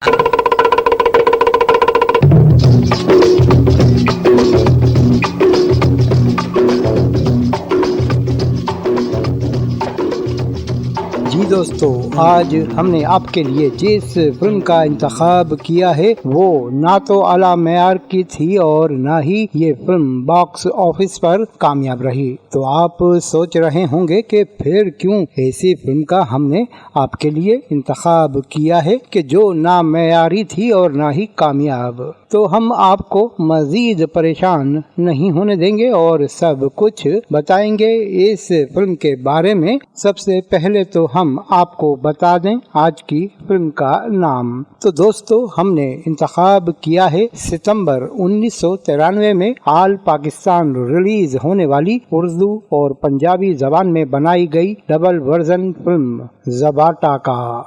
جی دوستو، آج ہم نے آپ کے لیے جس فلم کا انتخاب کیا ہے وہ نہ تو اعلیٰ معیار کی تھی اور نہ ہی یہ فلم باکس آفس پر کامیاب رہی۔ تو آپ سوچ رہے ہوں گے کہ پھر کیوں ایسی فلم کا ہم نے آپ کے لیے انتخاب کیا ہے کہ جو نہ معیاری تھی اور نہ ہی کامیاب۔ تو ہم آپ کو مزید پریشان نہیں ہونے دیں گے اور سب کچھ بتائیں گے اس فلم کے بارے میں۔ سب سے پہلے تو ہم آپ کو بتا دیں آج کی فلم کا نام۔ تو دوستو، ہم نے انتخاب کیا ہے ستمبر 1993 میں آل پاکستان ریلیز ہونے والی اردو اور پنجابی زبان میں بنائی گئی ڈبل ورژن فلم زباٹا کا۔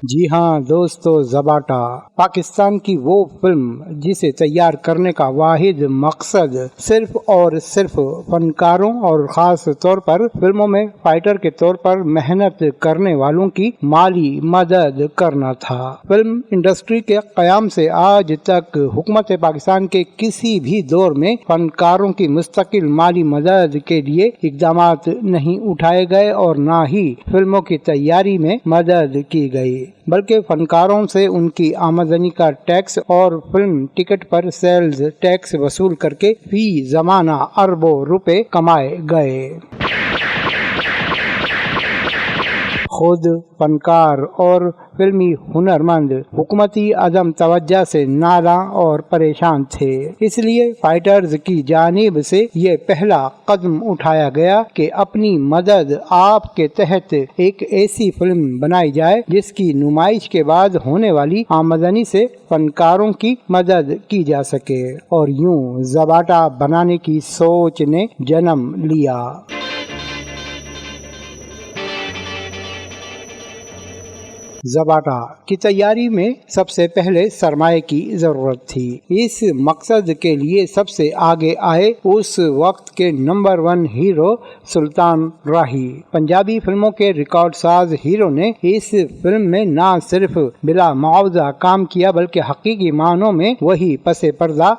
جی ہاں دوستو، زباٹا پاکستان کی وہ فلم جسے تیار کرنے کا واحد مقصد صرف اور صرف فنکاروں اور خاص طور پر فلموں میں فائٹر کے طور پر محنت کرنے والوں کی مالی مدد کرنا تھا۔ فلم انڈسٹری کے قیام سے آج تک حکومت پاکستان کے کسی بھی دور میں فنکاروں کی مستقل مالی مدد کے لیے اقدامات نہیں اٹھائے گئے اور نہ ہی فلموں کی تیاری میں مدد کی گئی، بلکہ فنکاروں سے ان کی آمدنی کا ٹیکس اور فلم ٹکٹ پر سیلز ٹیکس وصول کر کے فی زمانہ اربوں روپے کمائے گئے۔ خود فنکار اور فلمی ہنرمند حکومتی عدم توجہ سے نالاں اور پریشان تھے، اس لیے فائٹرز کی جانب سے یہ پہلا قدم اٹھایا گیا کہ اپنی مدد آپ کے تحت ایک ایسی فلم بنائی جائے جس کی نمائش کے بعد ہونے والی آمدنی سے فنکاروں کی مدد کی جا سکے، اور یوں زباٹا بنانے کی سوچ نے جنم لیا۔ زباٹا کی تیاری میں سب سے پہلے سرمایہ کی ضرورت تھی۔ اس مقصد کے لیے سب سے آگے آئے اس وقت کے نمبر 1 ہیرو سلطان راہی۔ پنجابی فلموں کے ریکارڈ ساز ہیرو نے اس فلم میں نہ صرف بلا معاوضہ کام کیا بلکہ حقیقی معنوں میں وہی پس پردہ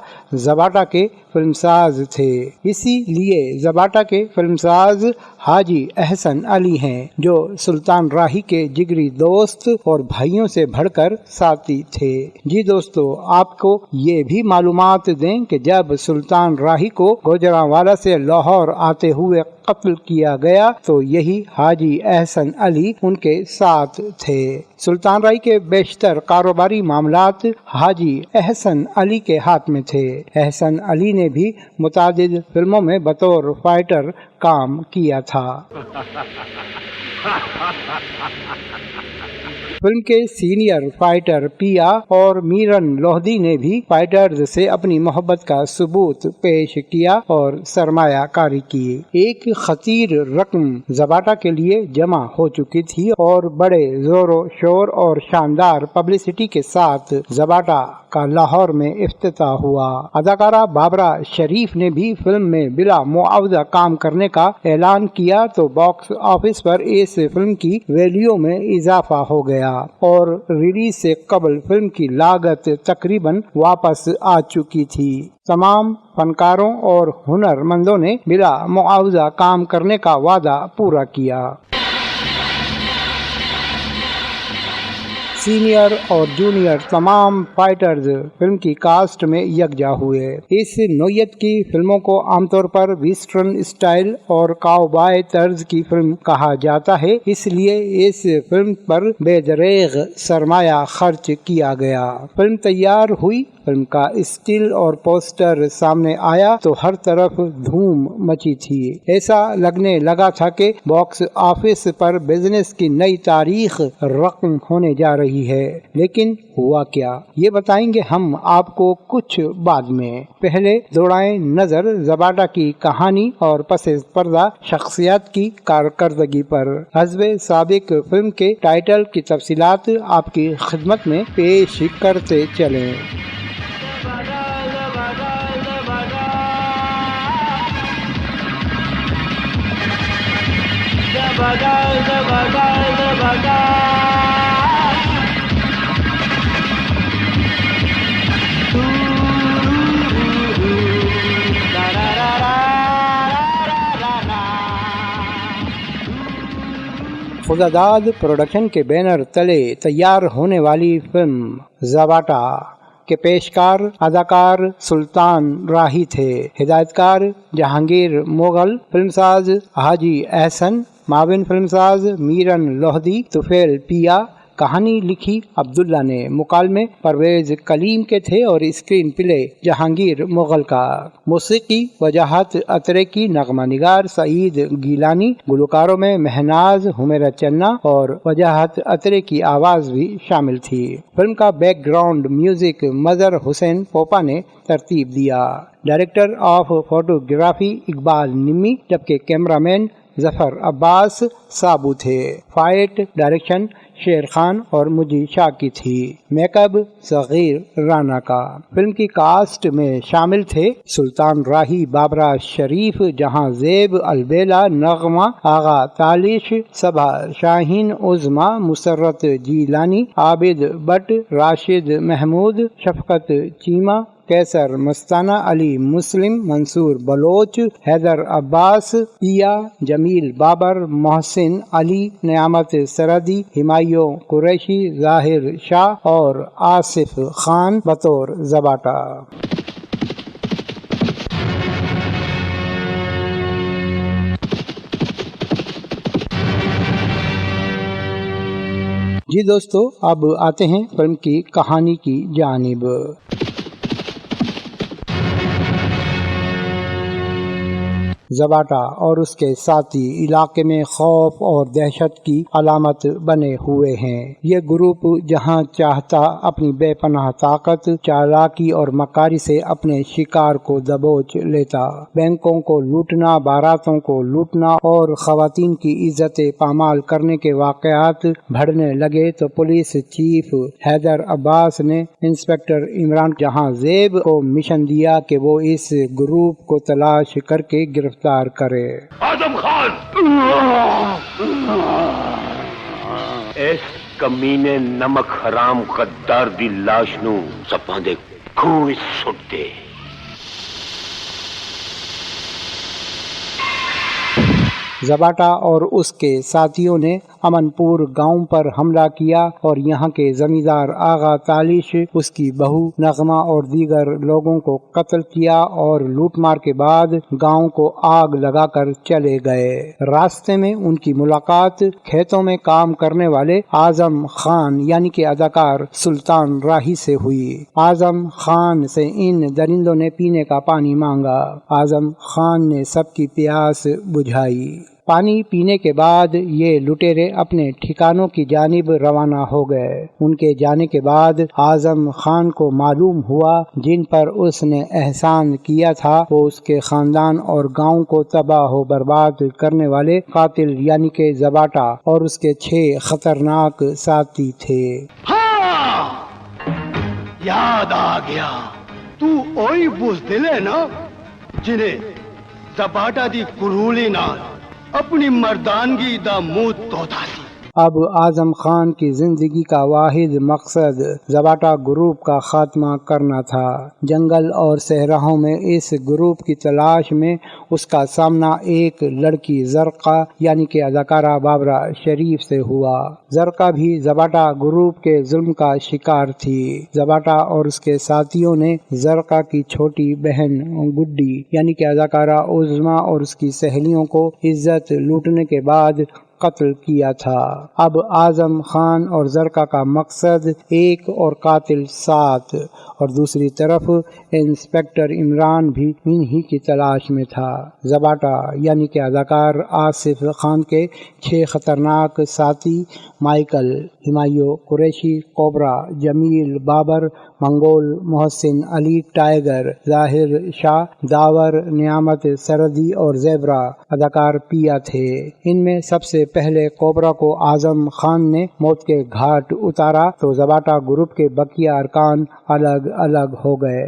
زباٹا کے فلم ساز تھے۔ اسی لیے زباٹا کے فلم ساز حاجی احسن علی ہیں، جو سلطان راہی کے جگری دوست اور بھائیوں سے بڑھ کر ساتھی تھے۔ جی دوستو، آپ کو یہ بھی معلومات دیں کہ جب سلطان راہی کو گوجرانوالا سے لاہور آتے ہوئے قتل کیا گیا تو یہی حاجی احسن علی ان کے ساتھ تھے۔ سلطان راہی کے بیشتر کاروباری معاملات حاجی احسن علی کے ہاتھ میں تھے۔ احسن علی نے بھی متعدد فلموں میں بطور فائٹر کام کیا تھا۔ فلم کے سینئر فائٹر پیا اور میرن لودھی نے بھی فائٹرز سے اپنی محبت کا ثبوت پیش کیا اور سرمایہ کاری کی۔ ایک خطیر رقم زباٹا کے لیے جمع ہو چکی تھی اور بڑے زور و شور اور شاندار پبلسٹی کے ساتھ زباٹا کا لاہور میں افتتاح ہوا۔ اداکارہ بابرہ شریف نے بھی فلم میں بلا معاوضہ کام کرنے کا اعلان کیا تو باکس آفس پر اس فلم کی ویلیو میں اضافہ ہو گیا اور ریلیز سے قبل فلم کی لاگت تقریباً واپس آ چکی تھی۔ تمام فنکاروں اور ہنرمندوں نے بلا معاوضہ کام کرنے کا وعدہ پورا کیا۔ سینئر اور جونیئر تمام فائٹرز فلم کی کاسٹ میں یکجا ہوئے۔ اس نوعیت کی فلموں کو عام طور پر ویسٹرن اسٹائل اور کاؤبوائے طرز کی فلم کہا جاتا ہے، اس لیے اس فلم پر بے دریغ سرمایہ خرچ کیا گیا۔ فلم تیار ہوئی، فلم کا اسٹل اور پوسٹر سامنے آیا تو ہر طرف دھوم مچی تھی۔ ایسا لگنے لگا تھا کہ باکس آفس پر بزنس کی نئی تاریخ رقم ہونے جا رہی ہے، لیکن ہوا کیا یہ بتائیں گے ہم آپ کو کچھ بعد میں۔ پہلے دوڑائیں نظر زباٹا کی کہانی اور پس پردہ شخصیات کی کارکردگی پر۔ حسب سابق فلم کے ٹائٹل کی تفصیلات آپ کی خدمت میں پیش کرتے چلیں۔ खुदादाद प्रोडक्शन के बैनर तले तैयार होने वाली फिल्म ज़बाटा के पेशकार अदाकार सुल्तान राही थे। हिदायतकार जहांगीर मोगल, फिल्मसाज हाजी एहसन, माविन फिल्मसाज मीरन लोहदी, तुफैल पिया। कहानी लिखी अब्दुल्ला ने, मुकालमे परवेज कलीम के थे और स्क्रीन प्ले जहांगीर मोगल का। मौसीकी वजाहत अतरे की, नगमा निगार सईद गीलानी, गुलकारों में महनाज, हुमेरा चन्ना और वजाहत अतरे की आवाज भी शामिल थी। फिल्म का बैकग्राउंड म्यूजिक मजर हुसैन पोपा ने तरतीब दिया। डायरेक्टर ऑफ फोटोग्राफी इकबाल निम्मी, जबकि कैमरामैन जफर अब्बास साबू थे। फाइट डायरेक्शन शेर खान और मुजी शाह की थी। मेकअप सगीर राना का। फिल्म की कास्ट में शामिल थे सुल्तान राही, बाबरा शरीफ, जहां जेब अलबेला, नगमा आगा तालिश, सबा शाहीन उज़मा, मुसर्रत जीलानी, आबिद बट, राशिद महमूद, शफकत चीमा, कैसर मस्ताना, अली मुस्लिम, मंसूर बलोच, हैदर अब्बास, पिया, जमील बाबर, मोहसिन अली, नियामत सरदी, हिमायू कुरैशी, जाहिर शाह और आसिफ खान बतौर ज़बाटा। जी दोस्तों, अब आते हैं फिल्म की कहानी की जानिब। ज़बाटा और उसके साथी इलाके में खौफ और दहशत की अलामत बने हुए हैं। ये ग्रुप जहां चाहता अपनी बेपनाह ताकत, चालाकी और मकारी से अपने शिकार को दबोच लेता। बैंकों को लूटना, बारातों को लूटना और खवातीन की इज्जत पामाल करने के वाकयात बढ़ने लगे तो पुलिस चीफ हैदर अब्बास ने इंस्पेक्टर इमरान जहां जेब को मिशन दिया कि वो इस ग्रुप को तलाश करके गिरफ्तार करे। आजम खान, इस कमीने नमक हराम गद्दार दी लाश नू सपां दे खूह विच सुट दे। ज़बाटा और उसके साथियों ने अमनपुर गांव पर हमला किया और यहाँ के जमींदार आगा तालिश, उसकी बहू नगमा और दीगर लोगों को कत्ल किया और लूटमार के बाद गांव को आग लगाकर चले गए। रास्ते में उनकी मुलाकात खेतों में काम करने वाले आजम खान यानी कि अदाकार सुल्तान राही से हुई। आजम खान से इन दरिंदों ने पीने का पानी मांगा। आजम खान ने सबकी प्यास बुझाई। पानी पीने के बाद ये लुटेरे अपने ठिकानों की जानिब रवाना हो गए। उनके जाने के बाद आजम खान को मालूम हुआ जिन पर उसने एहसान किया था वो उसके खानदान और गांव को तबाह व बर्बाद करने वाले कातिल यानी के ज़बाटा और उसके 6 खतरनाक साथी थे। हाँ, याद आ गया। तू ओही बुज़दिल है ना जिन्हें ज़बाटा दी कुरूली नाल अपनी मर्दानगी दा मुंह धोता सी। अब आजम खान की जिंदगी का वाहिद मकसद ज़बाटा ग्रुप का खात्मा करना था। जंगल और सहराओं में इस ग्रुप की तलाश में उसका सामना एक लड़की ज़रका यानी कि अदाकारा बाबरा शरीफ से हुआ। ज़रका भी ज़बाटा ग्रुप के जुल्म का शिकार थी। ज़बाटा और उसके साथियों ने ज़रका की छोटी बहन गुड्डी यानी कि अदाकारा उज़मा और उसकी सहेलियों को इज्जत लूटने के बाद कत्ल किया था। अब आजम खान और ज़रका का मकसद एक और कातिल 7 और दूसरी तरफ इंस्पेक्टर इमरान भी इन्हीं की तलाश में था। ज़बाटा यानी कि अदाकार आसिफ खान के 6 खतरनाक साथी Michael, Humayun Qureshi, Cobra, Jamil Babar, Mongol, Mohsin Ali, Tiger, Zahir Shah, the power, नियामत सरदी और ज़ेबरा अदाकार पिया थे। इनमें सबसे पहले कोबरा को आजम खान ने मौत के घाट उतारा तो ज़बाटा ग्रुप के बकिया अरकान अलग अलग हो गए।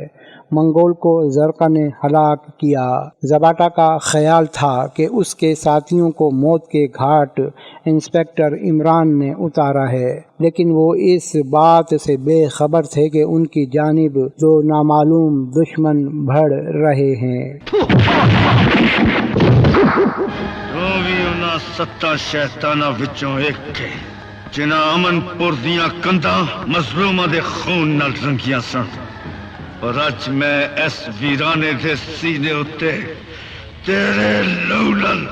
मंगोल को ज़रका ने हलाक किया। ज़बाटा का ख्याल था कि उसके साथियों को मौत के घाट इंस्पेक्टर इमरान ने उतारा है, लेकिन वो इस बात से बेखबर थे कि उनकी जानिब 2 नामालूम दुश्मन बढ़ रहे हैं। ਉਹ ਵੀ ਉਹਨਾਂ 7 ਸ਼ੈਤਾਨਾਂ ਵਿੱਚੋਂ ਇੱਕ ਹੈ ਜਿਨ੍ਹਾਂ ਅਮਨਪੁਰ ਦੀਆਂ ਕੰਧਾਂ ਮਜ਼ਲੂਮਾਂ ਦੇ ਖੂਨ ਨਾਲ ਰੰਗੀਆਂ ਸਨ। ਪਰ ਅੱਜ ਮੈਂ ਇਸ ਵੀਰਾਨੇ ਦੇ ਸੀਨੇ ਉੱਤੇ ਤੇਰੇ ਲਹੂ ਨਾਲ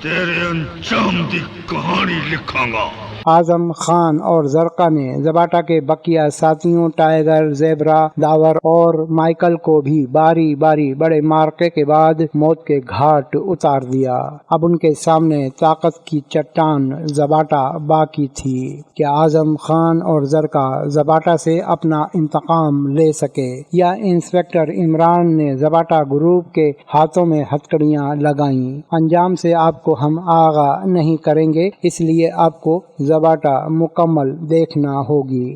तेरे अंजाम दी कहानी लिखांगा। आजम खान और जरका ने जबाटा के बकिया साथियों टाइगर, जेबरा, दावर और माइकल को भी बारी बारी बड़े मार्के के बाद मौत के घाट उतार दिया। अब उनके सामने ताकत की चट्टान जबाटा बाकी थी कि आजम खान और जरका जबाटा से अपना इंतकाम ले सके, या इंस्पेक्टर इमरान ने जबाटा ग्रुप के हाथों में हथकड़ियां लगाईं। अंजाम से आपको हम आगा नहीं करेंगे, इसलिए आपको जबाटा मुकम्मल देखना होगी।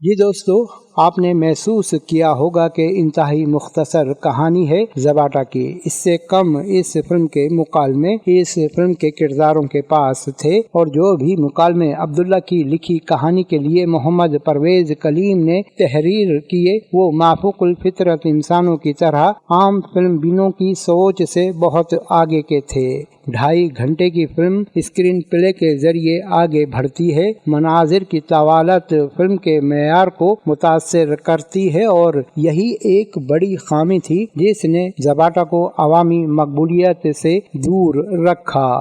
जी दोस्तों, आपने महसूस किया होगा कि इंतहाई मुख्तसर कहानी है जबाटा की। इससे कम इस फिल्म के मुकालमे इस फिल्म के किरदारों के पास थे, और जो भी मुकालमे अब्दुल्ला की लिखी कहानी के लिए मोहम्मद परवेज कलीम ने तहरीर किए, वो माफूकुल फितरत इंसानों की तरह आम फिल्म बीनों की सोच से बहुत आगे के थे। 2.5 घंटे की फिल्म स्क्रीन प्ले के जरिए आगे बढ़ती है, मनाजिर की तवालत फिल्म के मेयार को मुतासिर करती है, और यही एक बड़ी खामी थी जिसने जबाटा को अवामी मकबूलियत से दूर रखा।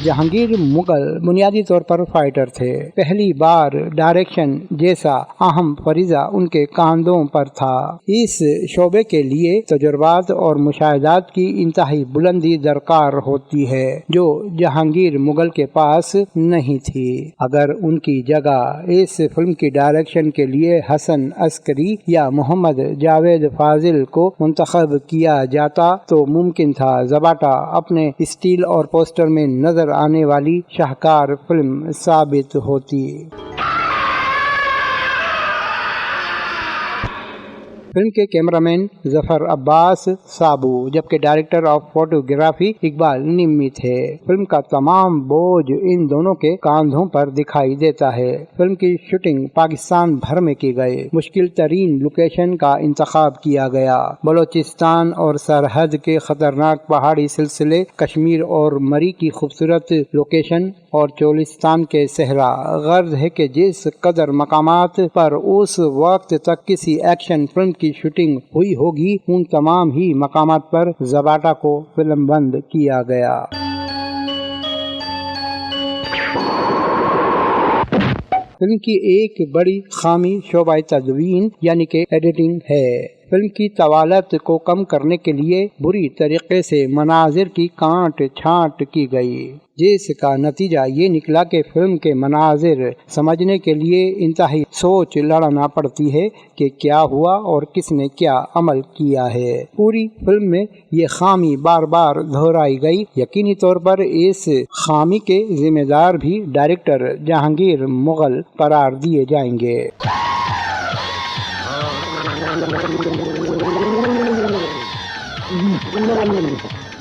जहांगीर मुगल बुनियादी तौर पर फाइटर थे। पहली बार डायरेक्शन जैसा अहम फरीजा उनके कांधों पर था। इस शोबे के लिए तजुर्बात और मुशाहिदात की इंतहाई बुलंदी दरकार होती है, जो जहांगीर मुगल के पास नहीं थी। अगर उनकी जगह इस फिल्म की डायरेक्शन के लिए हसन अस्करी या मोहम्मद जावेद फाजिल को मुंतखब किया जाता तो मुमकिन था जबाटा अपने स्टील और पोस्टर में नजर आने वाली शाहकार फिल्म साबित होती। फिल्म के कैमरामैन जफर अब्बास साबू, जबकि डायरेक्टर ऑफ फोटोग्राफी इकबाल निम्मी थे। फिल्म का तमाम बोझ इन दोनों के कांधों पर दिखाई देता है। फिल्म की शूटिंग पाकिस्तान भर में की गई। मुश्किल तरीन लोकेशन का इंतखाब किया गया। बलोचिस्तान और सरहद के खतरनाक पहाड़ी सिलसिले, कश्मीर और मरी की खूबसूरत लोकेशन और चोलिस्तान के सहरा। गर्ज है कि जिस कदर मकामात पर उस वक्त तक किसी एक्शन फिल्म की शूटिंग हुई होगी, उन तमाम ही मकामात पर जबाटा को फिल्म बंद किया गया। फिल्म की एक बड़ी खामी शोबा तदवीन यानी कि एडिटिंग है। फिल्म की तवालत को कम करने के लिए बुरी तरीके से मनाजिर की काट छांट की गई, जिसका नतीजा ये निकला कि फिल्म के मनाजिर समझने के लिए इंतहाई सोच लड़ना पड़ती है कि क्या हुआ और किसने क्या अमल किया है। पूरी फिल्म में ये खामी बार बार दोहराई गई। यकीनी तौर पर इस खामी के जिम्मेदार भी डायरेक्टर जहांगीर मुगल करार दिए जाएंगे।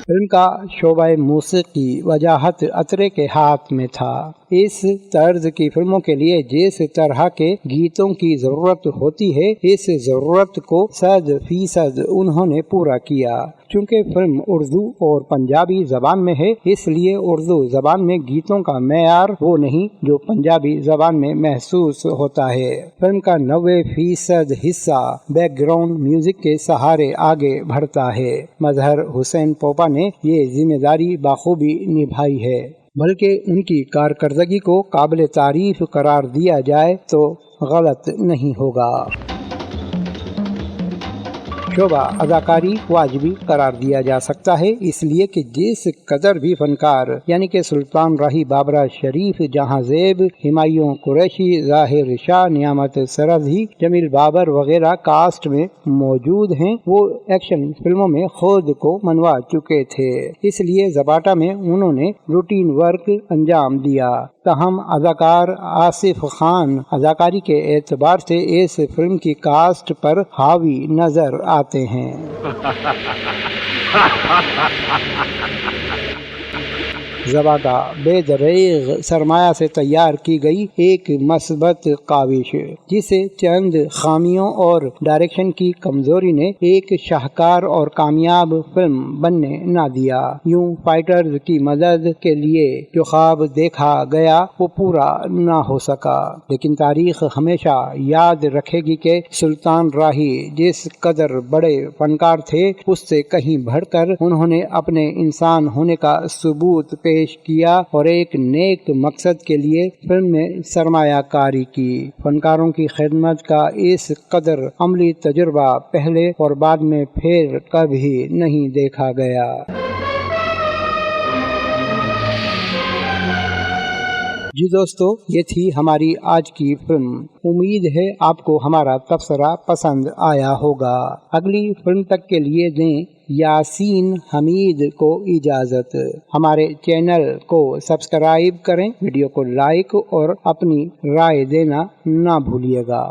फिल्म का शोबा मौसीकी वजाहत अतरे के हाथ में था। इस तर्ज की फिल्मों के लिए जिस तरह के गीतों की जरूरत होती है, इस जरूरत को 100% उन्होंने पूरा किया। चूँकि फिल्म उर्दू और पंजाबी जबान में है, इसलिए उर्दू जबान में गीतों का मेयार वो नहीं जो पंजाबी जबान में महसूस होता है। फिल्म का 90% हिस्सा बैकग्राउंड म्यूजिक के सहारे आगे बढ़ता है। मजहर हुसैन पोपा ने ये जिम्मेदारी बाखूबी निभाई है, बल्कि उनकी कारकर्दगी को काबिल तारीफ करार दिया जाए तो गलत नहीं होगा। शोबा अदाकारी वाजिबी करार दिया जा सकता है, इसलिए कि जिस कदर भी फनकार यानी कि सुल्तान राही बाबरा शरीफ, जहांजेब, हिमायूं कुरैशी, जाहिर शाह, नियामत सरहदी, जमील बाबर वगैरह कास्ट में मौजूद हैं, वो एक्शन फिल्मों में खुद को मनवा चुके थे। इसलिए जबाटा में उन्होंने रूटीन वर्क अंजाम दिया। तहम अदाकार आसिफ खान अदाकारी के एतबार से इस फिल्म की कास्ट पर हावी नजर आते हैं। ज़बाटा बेदरेग सरमाया से तैयार की गई एक मस्बत काविश, जिसे चंद खामियों और डायरेक्शन की कमजोरी ने एक शाहकार और कामयाब फिल्म बनने ना दिया। यूं फाइटर्स की मदद के लिए जो ख्वाब देखा गया वो पूरा ना हो सका, लेकिन तारीख हमेशा याद रखेगी कि सुल्तान राही जिस कदर बड़े फनकार थे उससे कहीं बढ़कर उन्होंने अपने इंसान होने का सबूत पेश किया और एक नेक मकसद के लिए फिल्म में सरमायाकारी की। फनकारों की खिदमत का इस कदर अमली तजुर्बा पहले और बाद में फिर कभी नहीं देखा गया। जी दोस्तों, ये थी हमारी आज की फिल्म। उम्मीद है आपको हमारा तबसरा पसंद आया होगा। अगली फिल्म तक के लिए दें यासीन हमीद को इजाजत। हमारे चैनल को सब्सक्राइब करें, वीडियो को लाइक और अपनी राय देना ना भूलिएगा।